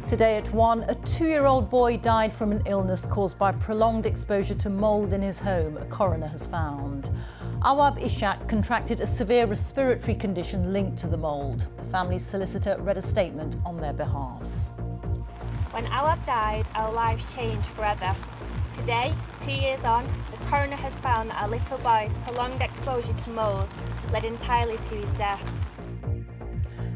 Today at 1, a 2-year-old boy died from an illness caused by prolonged exposure to mould in his home, a coroner has found. Awab Ishaq contracted a severe respiratory condition linked to the mould. The family's solicitor read a statement on their behalf. When Awab died, our lives changed forever. Today, 2 years on, the coroner has found that our little boy's prolonged exposure to mould led entirely to his death.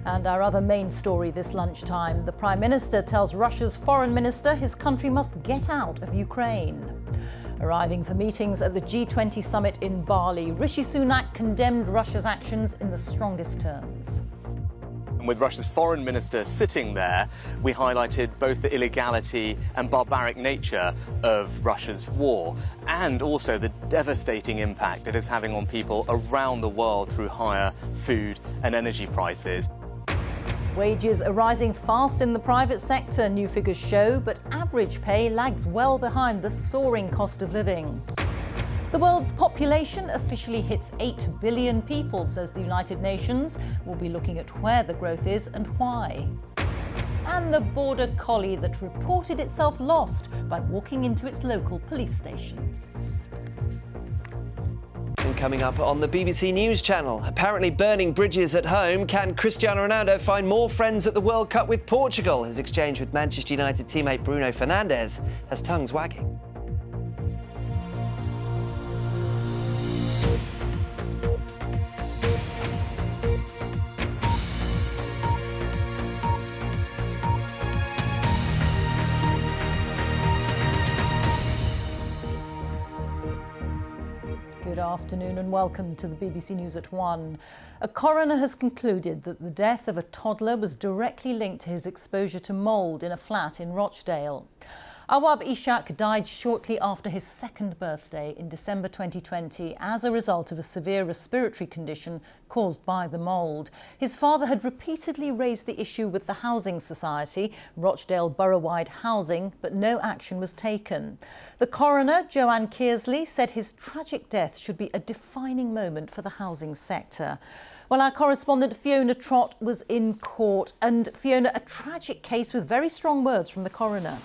And our other main story this lunchtime, the Prime Minister tells Russia's foreign minister his country must get out of Ukraine. Arriving for meetings at the G20 summit in Bali, Rishi Sunak condemned Russia's actions in the strongest terms. And with Russia's foreign minister sitting there, we highlighted both the illegality and barbaric nature of Russia's war and also the devastating impact it is having on people around the world through higher food and energy prices. Wages are rising fast in the private sector, new figures show, but average pay lags well behind the soaring cost of living. The world's population officially hits 8 billion people, says the United Nations. We'll be looking at where the growth is and why. And the border collie that reported itself lost by walking into its local police station. And coming up on the BBC News Channel, apparently burning bridges at home, can Cristiano Ronaldo find more friends at the World Cup with Portugal? His exchange with Manchester United teammate Bruno Fernandes has tongues wagging. Good afternoon and welcome to the BBC News at 1. A coroner has concluded that the death of a toddler was directly linked to his exposure to mould in a flat in Rochdale. Awab Ishaq died shortly after his second birthday in December 2020 as a result of a severe respiratory condition caused by the mould. His father had repeatedly raised the issue with the Housing Society, Rochdale Borough-wide housing, but no action was taken. The coroner, Joanne Kearsley, said his tragic death should be a defining moment for the housing sector. Well, our correspondent Fiona Trott was in court. And Fiona, a tragic case with very strong words from the coroner.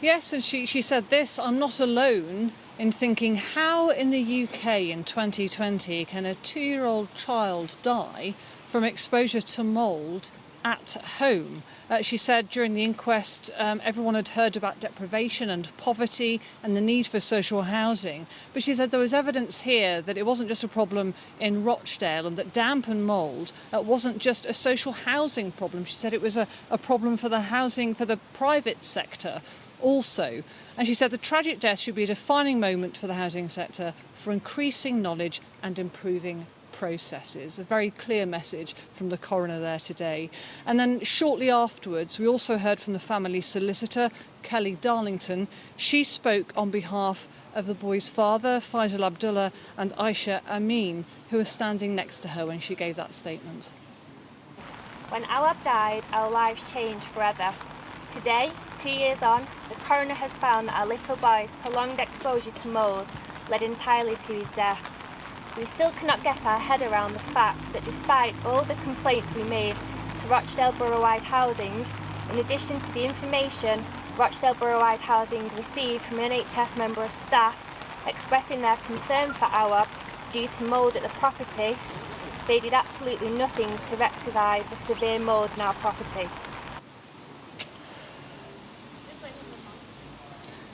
Yes, and she said this: I'm not alone in thinking, how in the UK in 2020 can a 2-year-old child die from exposure to mould at home? She said during the inquest everyone had heard about deprivation and poverty and the need for social housing, but she said there was evidence here that it wasn't just a problem in Rochdale and that damp and mould wasn't just a social housing problem. She said it was a problem for the housing for the private sector also. And she said the tragic death should be a defining moment for the housing sector for increasing knowledge and improving processes. A very clear message from the coroner there today. And then shortly afterwards, we also heard from the family solicitor, Kelly Darlington. She spoke on behalf of the boy's father, Faisal Abdullah, and Aisha Amin, who were standing next to her when she gave that statement. When Awab died, our lives changed forever. Today, 2 years on, the coroner has found that our little boy's prolonged exposure to mould led entirely to his death. We still cannot get our head around the fact that despite all the complaints we made to Rochdale Borough-wide Housing, in addition to the information Rochdale Borough-wide Housing received from an NHS member of staff expressing their concern for Awab due to mould at the property, they did absolutely nothing to rectify the severe mould in our property.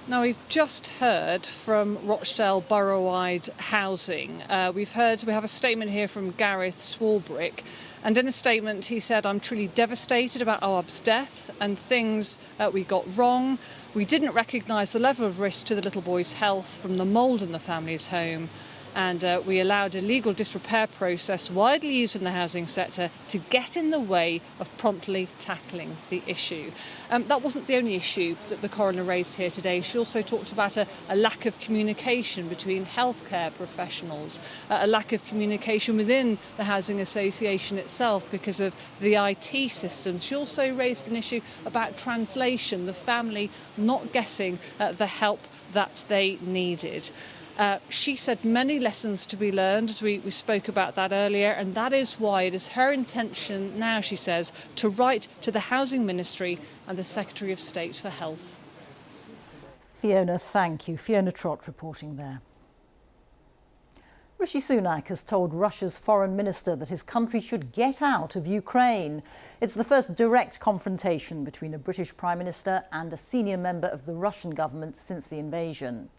Now, we've just heard from Rochdale Borough-wide Housing. We have a statement here from Gareth Swarbrick, and in a statement he said, I'm truly devastated about Awab's death and things we got wrong. We didn't recognise the level of risk to the little boy's health from the mould in the family's home, and we allowed a legal disrepair process widely used in the housing sector to get in the way of promptly tackling the issue. That wasn't the only issue that the coroner raised here today. She also talked about a lack of communication between healthcare professionals, a lack of communication within the housing association itself because of the IT systems. She also raised an issue about translation, the family not getting the help that they needed. She said many lessons to be learned, as we spoke about that earlier, and that is why it is her intention now, she says, to write to the Housing Ministry and the Secretary of State for Health. Fiona, thank you. Fiona Trott reporting there. Rishi Sunak has told Russia's foreign minister that his country should get out of Ukraine. It's the first direct confrontation between a British Prime Minister and a senior member of the Russian government since the invasion.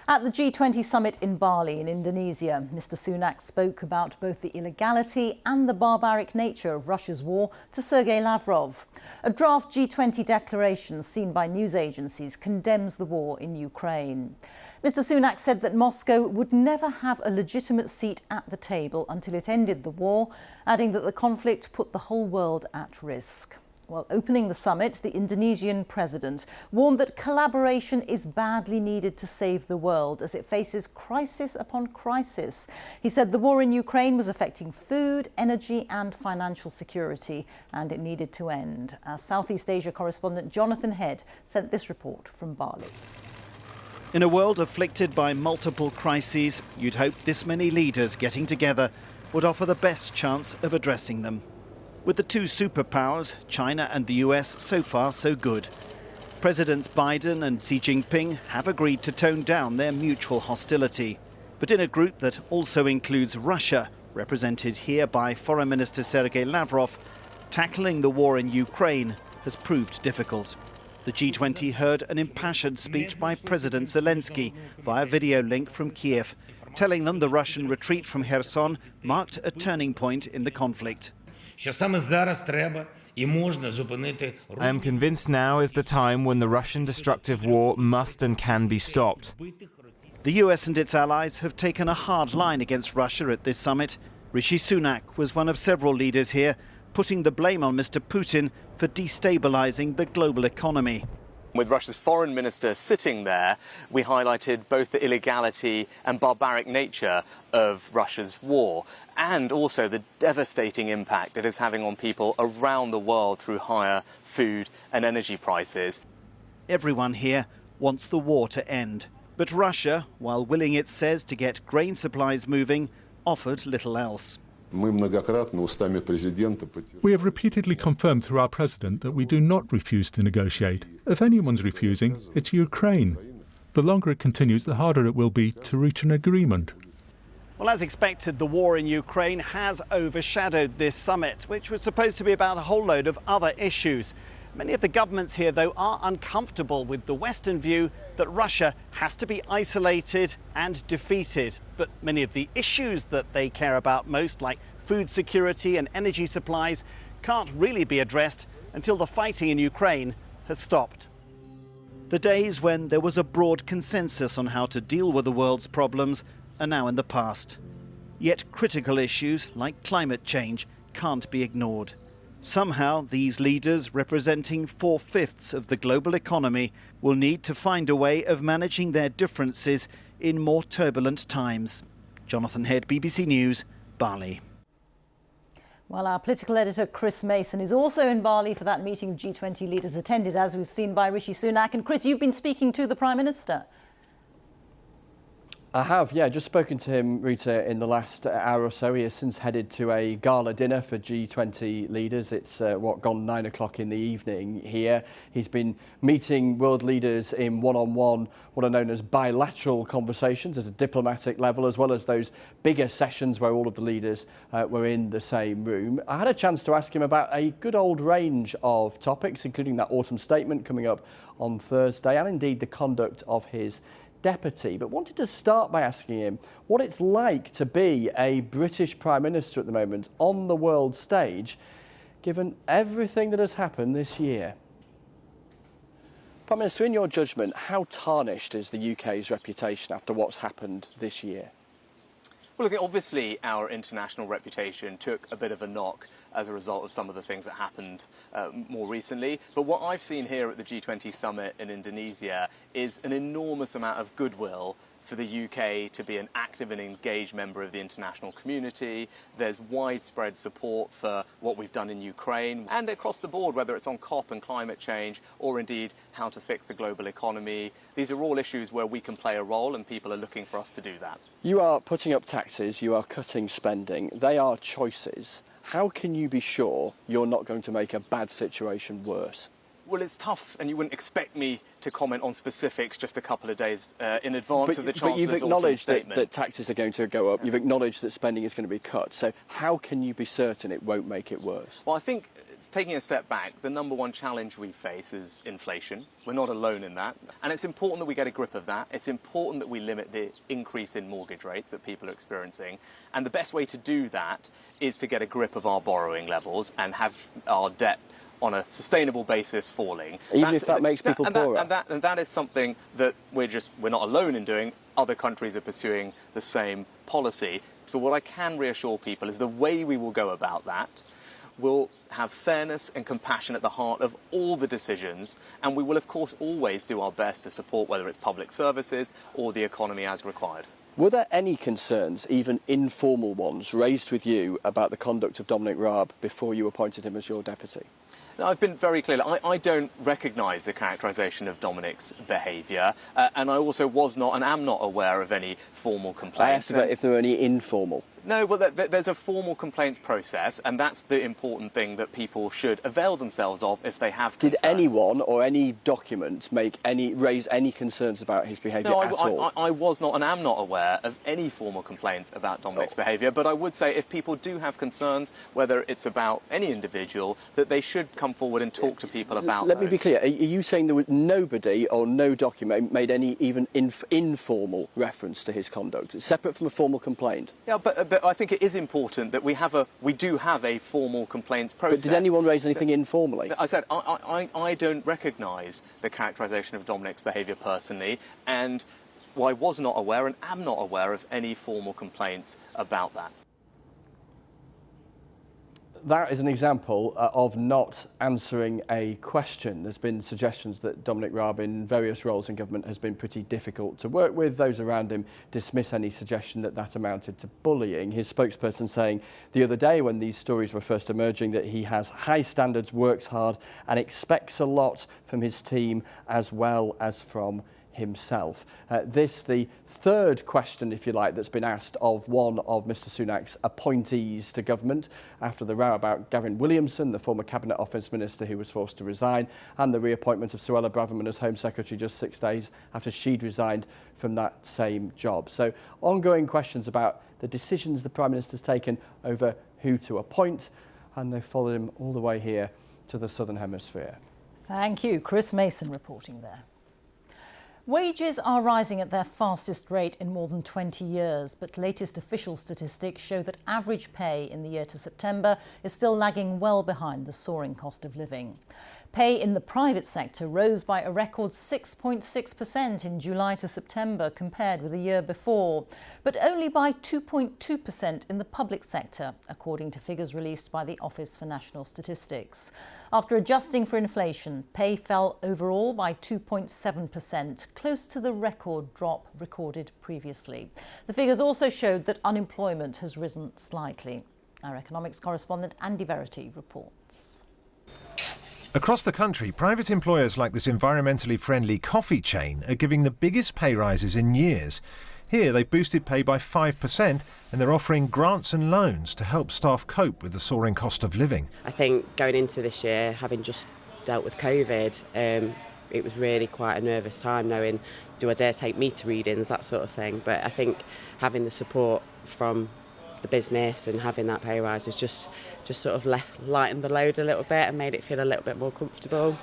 At the G20 summit in Bali in Indonesia, Mr. Sunak spoke about both the illegality and the barbaric nature of Russia's war to Sergei Lavrov. A draft G20 declaration seen by news agencies condemns the war in Ukraine. Mr. Sunak said that Moscow would never have a legitimate seat at the table until it ended the war, adding that the conflict put the whole world at risk. While opening the summit, the Indonesian president warned that collaboration is badly needed to save the world as it faces crisis upon crisis. He said the war in Ukraine was affecting food, energy and financial security, and it needed to end. Our Southeast Asia correspondent Jonathan Head sent this report from Bali. In a world afflicted by multiple crises, you'd hope this many leaders getting together would offer the best chance of addressing them. With the two superpowers, China and the US, so far so good. Presidents Biden and Xi Jinping have agreed to tone down their mutual hostility. But in a group that also includes Russia, represented here by Foreign Minister Sergei Lavrov, tackling the war in Ukraine has proved difficult. The G20 heard an impassioned speech by President Zelensky via video link from Kiev, telling them the Russian retreat from Kherson marked a turning point in the conflict. I am convinced now is the time when the Russian destructive war must and can be stopped. The US and its allies have taken a hard line against Russia at this summit. Rishi Sunak was one of several leaders here, putting the blame on Mr. Putin for destabilising the global economy. With Russia's foreign minister sitting there, we highlighted both the illegality and barbaric nature of Russia's war and also the devastating impact it is having on people around the world through higher food and energy prices. Everyone here wants the war to end. But Russia, while willing, it says, to get grain supplies moving, offered little else. We have repeatedly confirmed through our president that we do not refuse to negotiate. If anyone's refusing, it's Ukraine. The longer it continues, the harder it will be to reach an agreement. Well, as expected, the war in Ukraine has overshadowed this summit, which was supposed to be about a whole load of other issues. Many of the governments here, though, are uncomfortable with the Western view that Russia has to be isolated and defeated. But many of the issues that they care about most, like food security and energy supplies, can't really be addressed until the fighting in Ukraine has stopped. The days when there was a broad consensus on how to deal with the world's problems are now in the past. Yet critical issues like climate change can't be ignored. Somehow, these leaders, representing 4/5 of the global economy, will need to find a way of managing their differences in more turbulent times. Jonathan Head, BBC News, Bali. Well, our political editor Chris Mason is also in Bali for that meeting G20 leaders attended, as we've seen, by Rishi Sunak. And Chris, you've been speaking to the Prime Minister. I have, yeah, just spoken to him, Rita, in the last hour or so. He has since headed to a gala dinner for G20 leaders. It's gone 9 o'clock in the evening here. He's been meeting world leaders in one-on-one, what are known as bilateral conversations at a diplomatic level, as well as those bigger sessions where all of the leaders were in the same room. I had a chance to ask him about a good old range of topics, including that autumn statement coming up on Thursday, and indeed the conduct of his deputy, but wanted to start by asking him what it's like to be a British Prime Minister at the moment on the world stage, given everything that has happened this year. Prime Minister, in your judgment, how tarnished is the UK's reputation after what's happened this year? Well, look, obviously our international reputation took a bit of a knock as a result of some of the things that happened more recently. But what I've seen here at the G20 summit in Indonesia is an enormous amount of goodwill for the UK to be an active and engaged member of the international community. There's widespread support for what we've done in Ukraine and across the board, whether it's on COP and climate change or indeed how to fix the global economy. These are all issues where we can play a role and people are looking for us to do that. You are putting up taxes, you are cutting spending. They are choices. How can you be sure you're not going to make a bad situation worse? Well, it's tough, and you wouldn't expect me to comment on specifics just a couple of days in advance of the Chancellor's autumn statement. But you've acknowledged that taxes are going to go up. You've acknowledged that spending is going to be cut. So how can you be certain it won't make it worse? Well, I think taking a step back, the number one challenge we face is inflation. We're not alone in that. And it's important that we get a grip of that. It's important that we limit the increase in mortgage rates that people are experiencing. And the best way to do that is to get a grip of our borrowing levels and have our debt on a sustainable basis falling. Even if that makes people poorer. And that is something that we're not alone in doing. Other countries are pursuing the same policy. So what I can reassure people is the way we will go about that will have fairness and compassion at the heart of all the decisions, and we will of course always do our best to support whether it's public services or the economy as required. Were there any concerns, even informal ones, raised with you about the conduct of Dominic Raab before you appointed him as your deputy? Now, I've been very clear. I don't recognise the characterisation of Dominic's behaviour, and I also was not and am not aware of any formal complaints. I asked about if there were any informal. No, well, there's a formal complaints process, and that's the important thing that people should avail themselves of if they have concerns. Did anyone or any document raise any concerns about his behaviour at all? I was not and am not aware of any formal complaints about Dominic's behaviour, but I would say if people do have concerns, whether it's about any individual, that they should come forward and talk to people about Let me be clear. Are you saying there was nobody or no document made any even informal reference to his conduct? It's separate from a formal complaint. Yeah, but I think it is important that we do have a formal complaints process. But did anyone raise anything informally? I said I don't recognise the characterisation of Dominic's behaviour personally, and I was not aware and am not aware of any formal complaints about that. That is an example of not answering a question. There's been suggestions that Dominic Raab in various roles in government has been pretty difficult to work with. Those around him dismiss any suggestion that amounted to bullying. His spokesperson saying the other day when these stories were first emerging that he has high standards, works hard and expects a lot from his team as well as from himself. The third question, if you like, that's been asked of one of Mr Sunak's appointees to government after the row about Gavin Williamson, the former Cabinet Office Minister who was forced to resign, and the reappointment of Suella Braverman as Home Secretary just 6 days after she'd resigned from that same job. So ongoing questions about the decisions the Prime Minister's taken over who to appoint, and they've followed him all the way here to the Southern Hemisphere. Thank you. Chris Mason reporting there. Wages are rising at their fastest rate in more than 20 years, but latest official statistics show that average pay in the year to September is still lagging well behind the soaring cost of living. Pay in the private sector rose by a record 6.6% in July to September compared with the year before, but only by 2.2% in the public sector, according to figures released by the Office for National Statistics. After adjusting for inflation, pay fell overall by 2.7%, close to the record drop recorded previously. The figures also showed that unemployment has risen slightly. Our economics correspondent Andy Verity reports. Across the country, private employers like this environmentally friendly coffee chain are giving the biggest pay rises in years. Here they've boosted pay by 5% and they're offering grants and loans to help staff cope with the soaring cost of living. I think going into this year, having just dealt with COVID, it was really quite a nervous time knowing, do I dare take meter readings, that sort of thing. But I think having the support from the business and having that pay rise has just sort of lightened the load a little bit and made it feel a little bit more comfortable.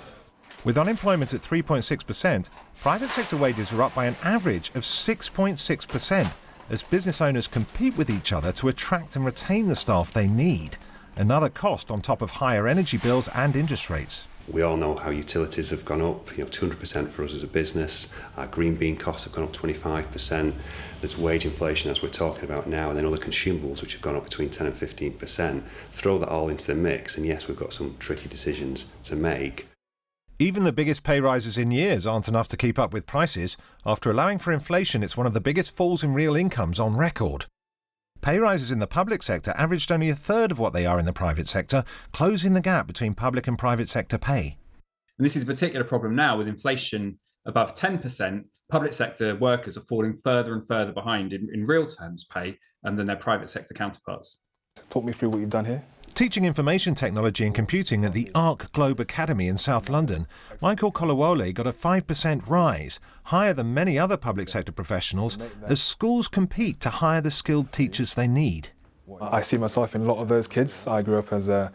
With unemployment at 3.6%, private sector wages are up by an average of 6.6% as business owners compete with each other to attract and retain the staff they need. Another cost on top of higher energy bills and interest rates. We all know how utilities have gone up, 200% for us as a business. Our green bean costs have gone up 25%. There's wage inflation, as we're talking about now, and then other consumables, which have gone up between 10 and 15%. Throw that all into the mix, and yes, we've got some tricky decisions to make. Even the biggest pay rises in years aren't enough to keep up with prices. After allowing for inflation, it's one of the biggest falls in real incomes on record. Pay rises in the public sector averaged only a third of what they are in the private sector, closing the gap between public and private sector pay. And this is a particular problem now with inflation above 10%. Public sector workers are falling further and further behind in real terms pay than their private sector counterparts. Talk me through what you've done here. Teaching information technology and computing at the ARC Globe Academy in South London, Michael Kolawole got a 5% rise, higher than many other public sector professionals, as schools compete to hire the skilled teachers they need. I see myself in a lot of those kids. I grew up as a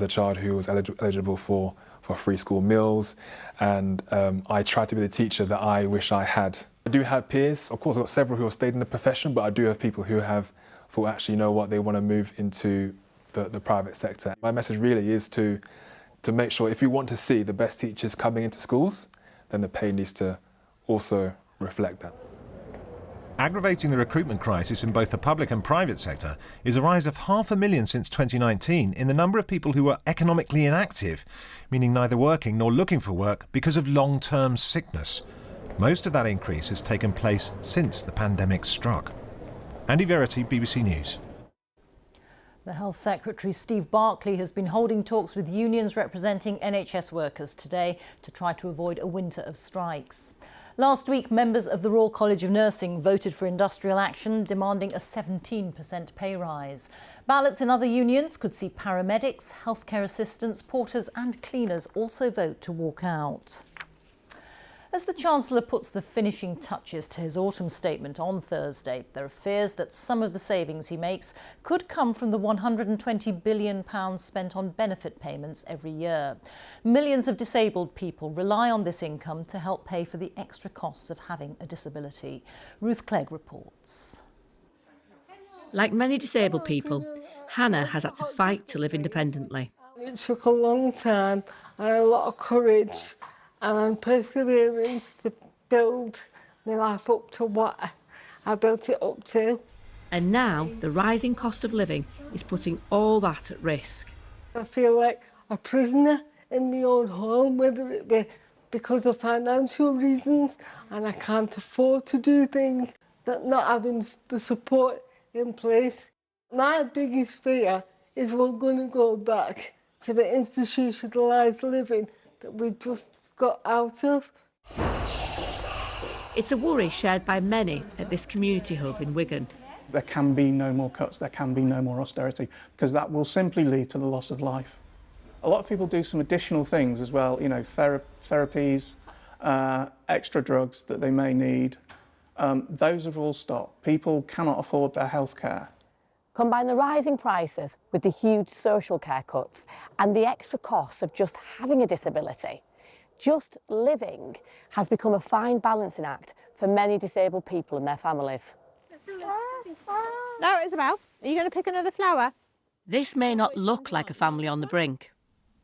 child who was eligible for free school meals, and I tried to be the teacher that I wish I had. I do have peers, of course I've got several who have stayed in the profession, but I do have people who have thought, actually, you know what, they want to move into the private sector. My message really is to make sure, if you want to see the best teachers coming into schools, then the pay needs to also reflect that. Aggravating the recruitment crisis in both the public and private sector is a rise of 500,000 since 2019 in the number of people who are economically inactive, meaning neither working nor looking for work because of long-term sickness. Most of that increase has taken place since the pandemic struck. Andy Verity, BBC News. The Health Secretary, Steve Barclay, has been holding talks with unions representing NHS workers today to try to avoid a winter of strikes. Last week, members of the Royal College of Nursing voted for industrial action, demanding a 17% pay rise. Ballots in other unions could see paramedics, healthcare assistants, porters and cleaners also vote to walk out. As the Chancellor puts the finishing touches to his autumn statement on Thursday, there are fears that some of the savings he makes could come from the £120 billion spent on benefit payments every year. Millions of disabled people rely on this income to help pay for the extra costs of having a disability. Ruth Clegg reports. Like many disabled people, Hannah has had to fight to live independently. It took a long time and a lot of courage and perseverance to build my life up to what I built it up to. And now the rising cost of living is putting all that at risk. I feel like a prisoner in my own home, whether it be because of financial reasons and I can't afford to do things, that not having the support in place. My biggest fear is we're going to go back to the institutionalised living that we just got out of. It's a worry shared by many at this community hub in Wigan. There can be no more cuts, there can be no more austerity, because that will simply lead to the loss of life. A lot of people do some additional things as well, you know, therapies, extra drugs that they may need. Those have all stopped. People cannot afford their health care. Combine the rising prices with the huge social care cuts and the extra costs of just having a disability. Just living has become a fine balancing act for many disabled people and their families. No, Isabel, are you going to pick another flower? This may not look like a family on the brink,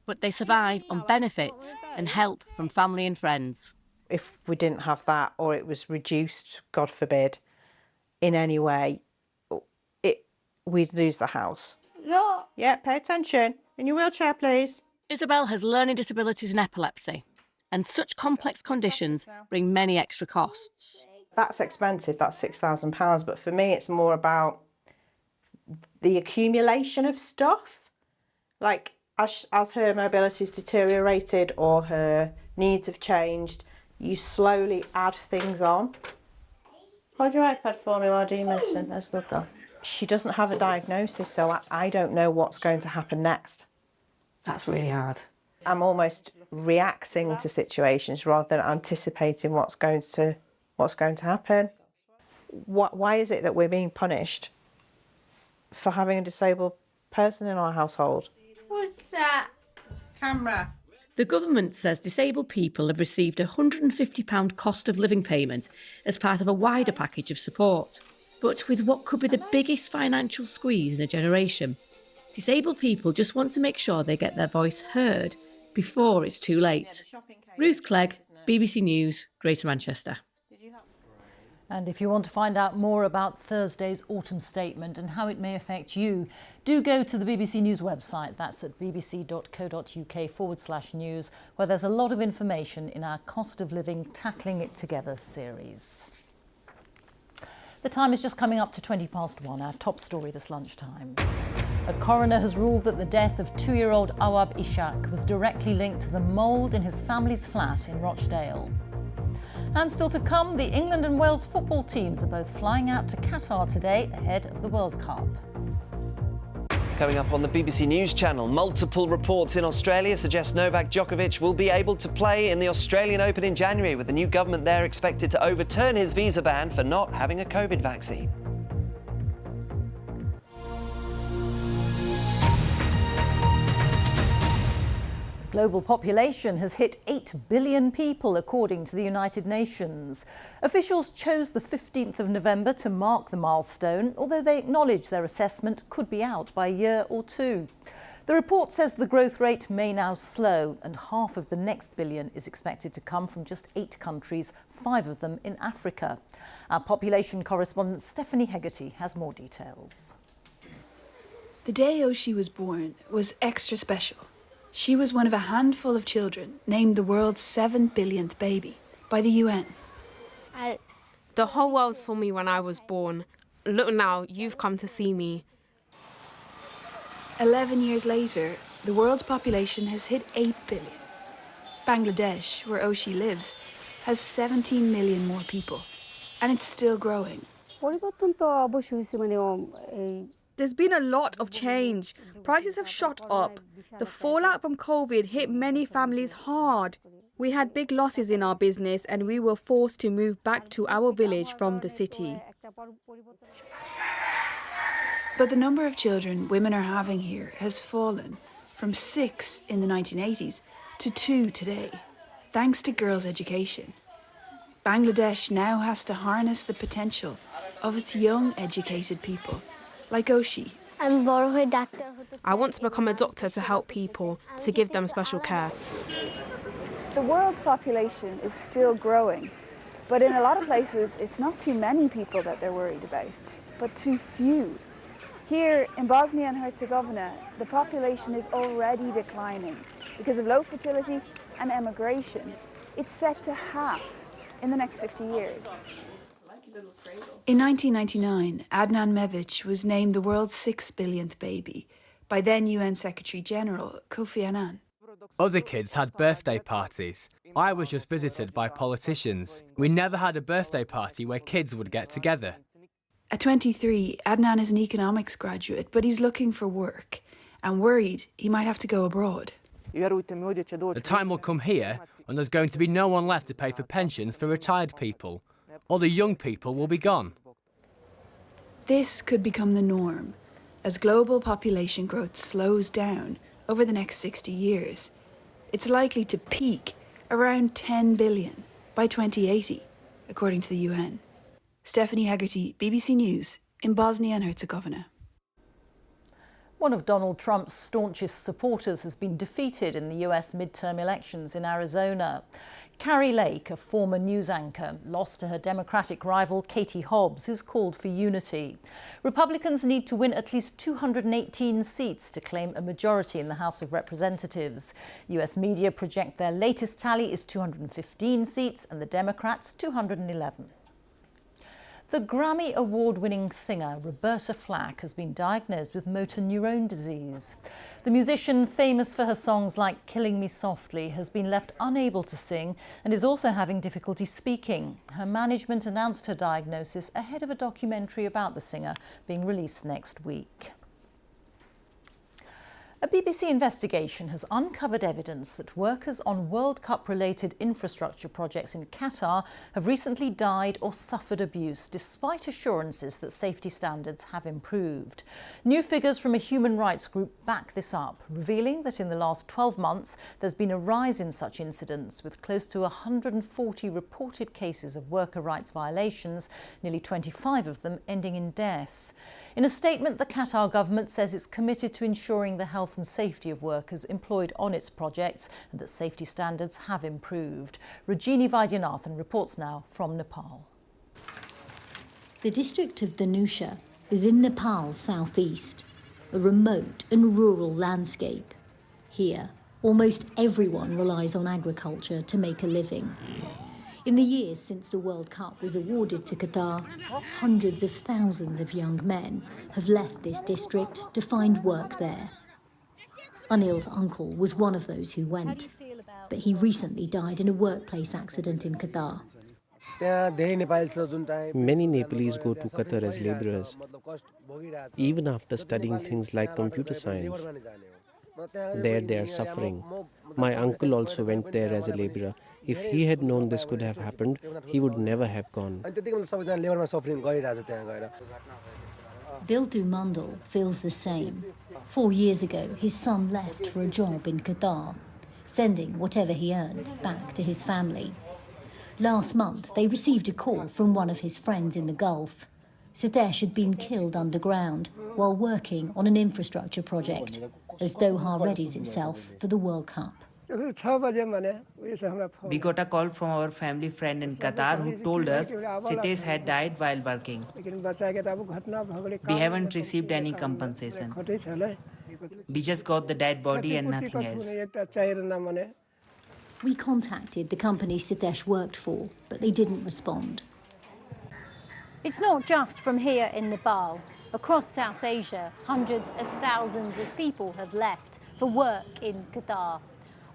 but they survive on benefits and help from family and friends. If we didn't have that, or it was reduced, God forbid, in any way, we'd lose the house. No. Yeah, pay attention. In your wheelchair, please. Isabel has learning disabilities and epilepsy, and such complex conditions bring many extra costs. That's expensive, that's £6,000, but for me it's more about the accumulation of stuff. Like, as her mobility's deteriorated or her needs have changed, you slowly add things on. Hold your iPad for me while I do your medicine. That's good, girl. She doesn't have a diagnosis, so I don't know what's going to happen next. That's really hard. I'm almost reacting to situations rather than anticipating what's going to happen. Why is it that we're being punished for having a disabled person in our household? What's that? Camera. The government says disabled people have received a £150 cost of living payment as part of a wider package of support. But with what could be the biggest financial squeeze in a generation, disabled people just want to make sure they get their voice heard before it's too late. Ruth Clegg, BBC News, Greater Manchester. And if you want to find out more about Thursday's autumn statement and how it may affect you, do go to the BBC News website. That's at bbc.co.uk/news, where there's a lot of information in our Cost of Living Tackling It Together series. The time is just coming up to 1:20, our top story this lunchtime. A coroner has ruled that the death of 2-year-old Awab Ishaq was directly linked to the mould in his family's flat in Rochdale. And still to come, the England and Wales football teams are both flying out to Qatar today ahead of the World Cup. Coming up on the BBC News Channel, multiple reports in Australia suggest Novak Djokovic will be able to play in the Australian Open in January, with the new government there expected to overturn his visa ban for not having a COVID vaccine. Global population has hit 8 billion people, according to the United Nations. Officials chose the 15th of November to mark the milestone, although they acknowledge their assessment could be out by a year or two. The report says the growth rate may now slow, and half of the next billion is expected to come from just 8 countries, 5 of them in Africa. Our population correspondent Stephanie Hegarty has more details. The day Oisin was born was extra special. She was one of a handful of children named the world's 7 billionth baby by the UN. The whole world saw me when I was born. Look now, you've come to see me. 11 years later, the world's population has hit 8 billion. Bangladesh, where Oisin lives, has 17 million more people, and it's still growing. There's been a lot of change. Prices have shot up. The fallout from COVID hit many families hard. We had big losses in our business and we were forced to move back to our village from the city. But the number of children women are having here has fallen from 6 in the 1980s to 2 today, thanks to girls' education. Bangladesh now has to harness the potential of its young, educated people, like Oisin. I want to become a doctor to help people, to give them special care. The world's population is still growing, but in a lot of places it's not too many people that they're worried about, but too few. Here in Bosnia and Herzegovina, the population is already declining because of low fertility and emigration. It's set to half in the next 50 years. In 1999, Adnan Mevic was named the world's 6 billionth baby by then UN Secretary-General Kofi Annan. Other kids had birthday parties. I was just visited by politicians. We never had a birthday party where kids would get together. At 23, Adnan is an economics graduate, but he's looking for work and worried he might have to go abroad. The time will come here when there's going to be no one left to pay for pensions for retired people. All the young people will be gone. This could become the norm as global population growth slows down over the next 60 years. It's likely to peak around 10 billion by 2080, according to the UN. Stephanie Hegarty, BBC News in Bosnia and Herzegovina. One of Donald Trump's staunchest supporters has been defeated in the US midterm elections in Arizona. Carrie Lake, a former news anchor, lost to her Democratic rival Katie Hobbs, who's called for unity. Republicans need to win at least 218 seats to claim a majority in the House of Representatives. US media project their latest tally is 215 seats and the Democrats 211. The Grammy Award-winning singer Roberta Flack has been diagnosed with motor neurone disease. The musician, famous for her songs like Killing Me Softly, has been left unable to sing and is also having difficulty speaking. Her management announced her diagnosis ahead of a documentary about the singer being released next week. A BBC investigation has uncovered evidence that workers on World Cup-related infrastructure projects in Qatar have recently died or suffered abuse, despite assurances that safety standards have improved. New figures from a human rights group back this up, revealing that in the last 12 months there's been a rise in such incidents, with close to 140 reported cases of worker rights violations, nearly 25 of them ending in death. In a statement, the Qatar government says it's committed to ensuring the health and safety of workers employed on its projects and that safety standards have improved. Rajini Vaidyanathan reports now from Nepal. The district of Dhanusha is in Nepal's southeast, a remote and rural landscape. Here, almost everyone relies on agriculture to make a living. In the years since the World Cup was awarded to Qatar, hundreds of thousands of young men have left this district to find work there. Anil's uncle was one of those who went, but he recently died in a workplace accident in Qatar. Many Nepalese go to Qatar as labourers, even after studying things like computer science. There they are suffering. My uncle also went there as a labourer. If he had known this could have happened, he would never have gone. Bildu Mandal feels the same. 4 years ago, his son left for a job in Qatar, sending whatever he earned back to his family. Last month, they received a call from one of his friends in the Gulf. Sitesh had been killed underground while working on an infrastructure project, as Doha readies itself for the World Cup. We got a call from our family friend in Qatar who told us Sitesh had died while working. We haven't received any compensation. We just got the dead body and nothing else. We contacted the company Sitesh worked for, but they didn't respond. It's not just from here in Nepal. Across South Asia, hundreds of thousands of people have left for work in Qatar.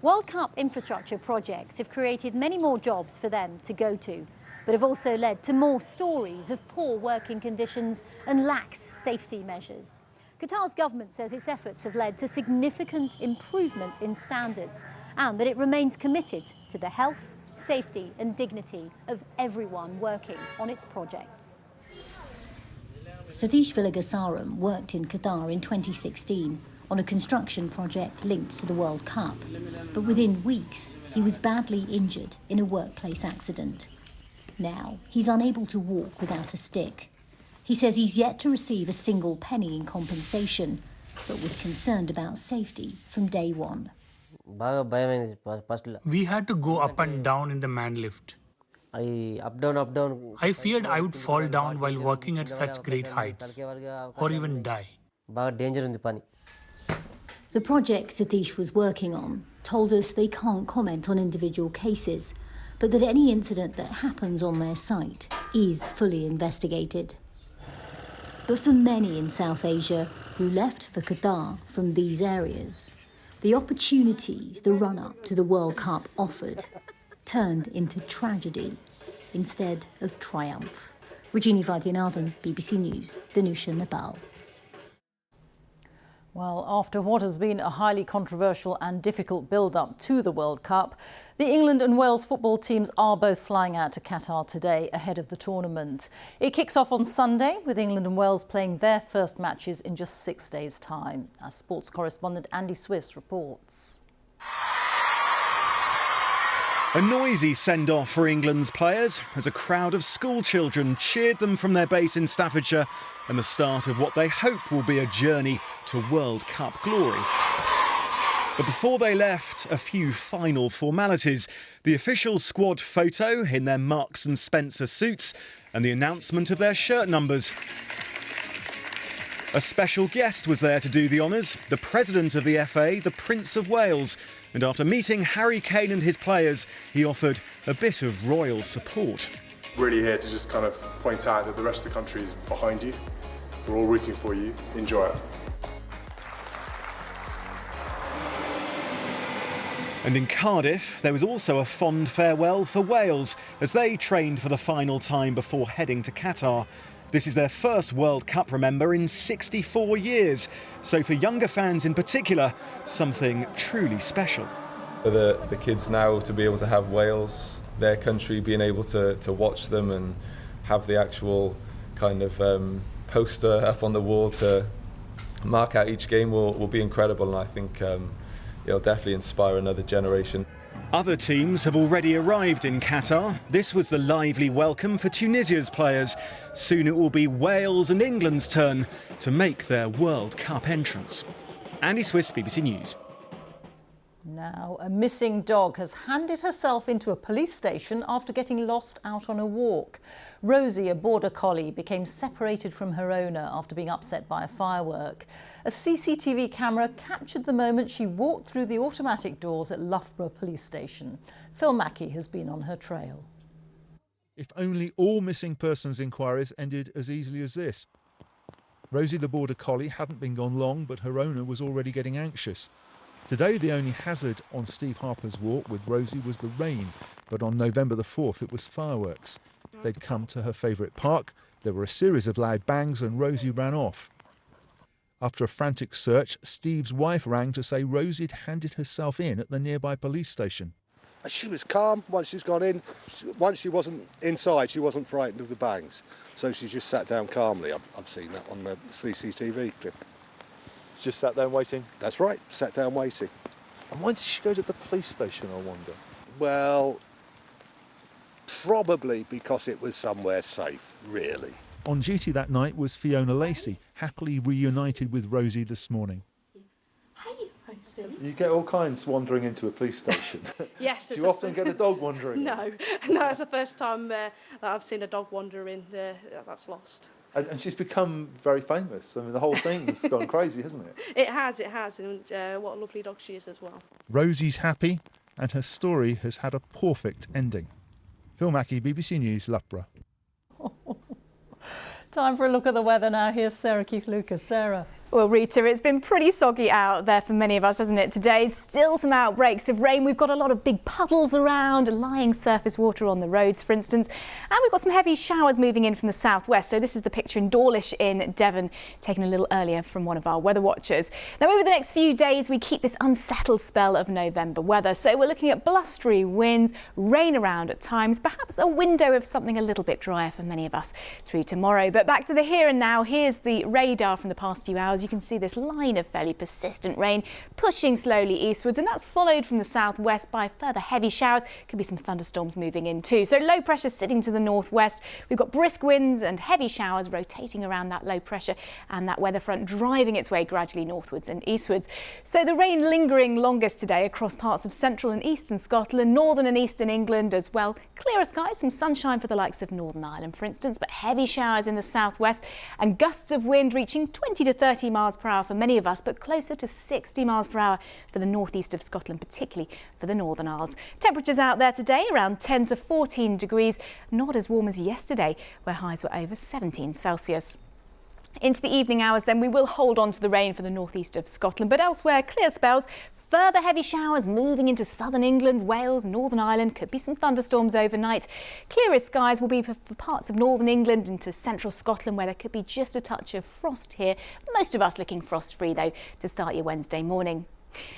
World Cup infrastructure projects have created many more jobs for them to go to, but have also led to more stories of poor working conditions and lax safety measures. Qatar's government says its efforts have led to significant improvements in standards and that it remains committed to the health, safety and dignity of everyone working on its projects. Satish Vilagasaram worked in Qatar in 2016 on a construction project linked to the World Cup, but within weeks he was badly injured in a workplace accident. Now he's unable to walk without a stick. He says he's yet to receive a single penny in compensation, but was concerned about safety from day one. We had to go up and down in the man lift. I feared I would fall down while working at such great heights, or even die. The project Satish was working on told us they can't comment on individual cases, but that any incident that happens on their site is fully investigated. But for many in South Asia who left for Qatar from these areas, the opportunities the run-up to the World Cup offered turned into tragedy instead of triumph. Rajini Vaidyanathan, BBC News, Dhanusha, Nepal. Well, after what has been a highly controversial and difficult build-up to the World Cup, the England and Wales football teams are both flying out to Qatar today ahead of the tournament. It kicks off on Sunday, with England and Wales playing their first matches in just 6 days' time. Our sports correspondent Andy Swiss reports. A noisy send-off for England's players as a crowd of school children cheered them from their base in Staffordshire and the start of what they hope will be a journey to World Cup glory. But before they left, a few final formalities. The official squad photo in their Marks and Spencer suits and the announcement of their shirt numbers. A special guest was there to do the honours, the president of the FA, the Prince of Wales. And after meeting Harry Kane and his players, he offered a bit of royal support. Really here to just kind of point out that the rest of the country is behind you. We're all rooting for you. Enjoy it. And in Cardiff, there was also a fond farewell for Wales as they trained for the final time before heading to Qatar. This is their first World Cup, remember, in 64 years. So for younger fans in particular, something truly special. For the kids now to be able to have Wales, their country, being able to watch them and have the actual kind of poster up on the wall to mark out each game will be incredible, and I think it'll definitely inspire another generation. Other teams have already arrived in Qatar. This was the lively welcome for Tunisia's players. Soon it will be Wales and England's turn to make their World Cup entrance. Andy Swiss, BBC News. Now, a missing dog has handed herself into a police station after getting lost out on a walk. Rosie, a border collie, became separated from her owner after being upset by a firework. A CCTV camera captured the moment she walked through the automatic doors at Loughborough Police Station. Phil Mackey has been on her trail. If only all missing persons inquiries ended as easily as this. Rosie the border collie hadn't been gone long, but her owner was already getting anxious. Today, the only hazard on Steve Harper's walk with Rosie was the rain, but on November the 4th, it was fireworks. They'd come to her favourite park, there were a series of loud bangs and Rosie ran off. After a frantic search, Steve's wife rang to say Rosie had handed herself in at the nearby police station. She was calm once she's gone in. Once she wasn't inside, she wasn't frightened of the bangs. So she just sat down calmly. I've seen that on the CCTV clip. Just sat down waiting? That's right, sat down waiting. And why did she go to the police station, I wonder? Well, probably because it was somewhere safe, really. On duty that night was Fiona Lacey, happily reunited with Rosie this morning. You get all kinds wandering into a police station. Yes. Do you often get a dog wandering? No, it's the first time that I've seen a dog wander in that's lost. And she's become very famous. I mean, the whole thing's gone crazy, hasn't it? It has, and what a lovely dog she is as well. Rosie's happy, and her story has had a perfect ending. Phil Mackey, BBC News, Loughborough. Time for a look at the weather now. Here's Sarah Keith-Lucas. Sarah. Well, Rita, it's been pretty soggy out there for many of us, hasn't it, today? Still some outbreaks of rain. We've got a lot of big puddles around, lying surface water on the roads, for instance. And we've got some heavy showers moving in from the southwest. So this is the picture in Dawlish in Devon, taken a little earlier from one of our weather watchers. Now, over the next few days, we keep this unsettled spell of November weather. So we're looking at blustery winds, rain around at times, perhaps a window of something a little bit drier for many of us through tomorrow. But back to the here and now. Here's the radar from the past few hours. You can see this line of fairly persistent rain pushing slowly eastwards, and that's followed from the southwest by further heavy showers. Could be some thunderstorms moving in too. So low pressure sitting to the northwest. We've got brisk winds and heavy showers rotating around that low pressure, and that weather front driving its way gradually northwards and eastwards. So the rain lingering longest today across parts of central and eastern Scotland, northern and eastern England as well. Clearer skies, some sunshine for the likes of Northern Ireland, for instance, but heavy showers in the southwest and gusts of wind reaching 20 to 30 miles per hour for many of us, but closer to 60 miles per hour for the northeast of Scotland, particularly for the Northern Isles. Temperatures out there today around 10 to 14 degrees, not as warm as yesterday, where highs were over 17 Celsius. Into the evening hours then, we will hold on to the rain for the northeast of Scotland, but elsewhere clear spells. Further heavy showers moving into southern England, Wales, Northern Ireland. Could be some thunderstorms overnight. Clearest skies will be for parts of northern England into central Scotland, where there could be just a touch of frost here. Most of us looking frost-free though to start your Wednesday morning.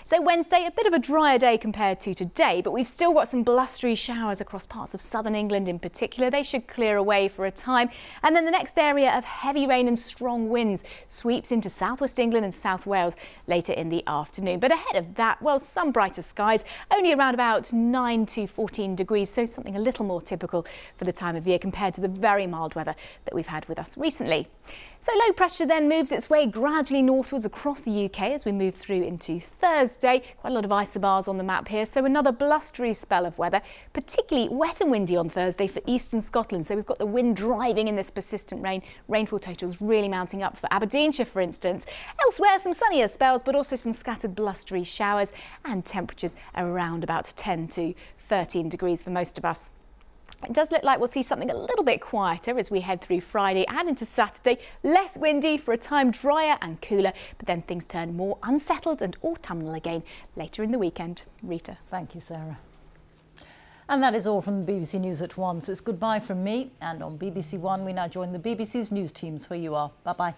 So Wednesday, a bit of a drier day compared to today, but we've still got some blustery showers across parts of southern England in particular. They should clear away for a time. And then the next area of heavy rain and strong winds sweeps into southwest England and South Wales later in the afternoon. But ahead of that, well, some brighter skies, only around about 9 to 14 degrees, so something a little more typical for the time of year compared to the very mild weather that we've had with us recently. So low pressure then moves its way gradually northwards across the UK as we move through into Thursday. Quite a lot of isobars on the map here, so another blustery spell of weather, particularly wet and windy on Thursday for eastern Scotland. So we've got the wind driving in this persistent rain. Rainfall totals really mounting up for Aberdeenshire, for instance. Elsewhere, some sunnier spells, but also some scattered blustery showers, and temperatures around about 10 to 13 degrees for most of us. It does look like we'll see something a little bit quieter as we head through Friday and into Saturday. Less windy for a time, drier and cooler, but then things turn more unsettled and autumnal again later in the weekend. Rita. Thank you, Sarah. And that is all from the BBC News at 1. So it's goodbye from me. And on BBC One, we now join the BBC's news teams where you are. Bye-bye.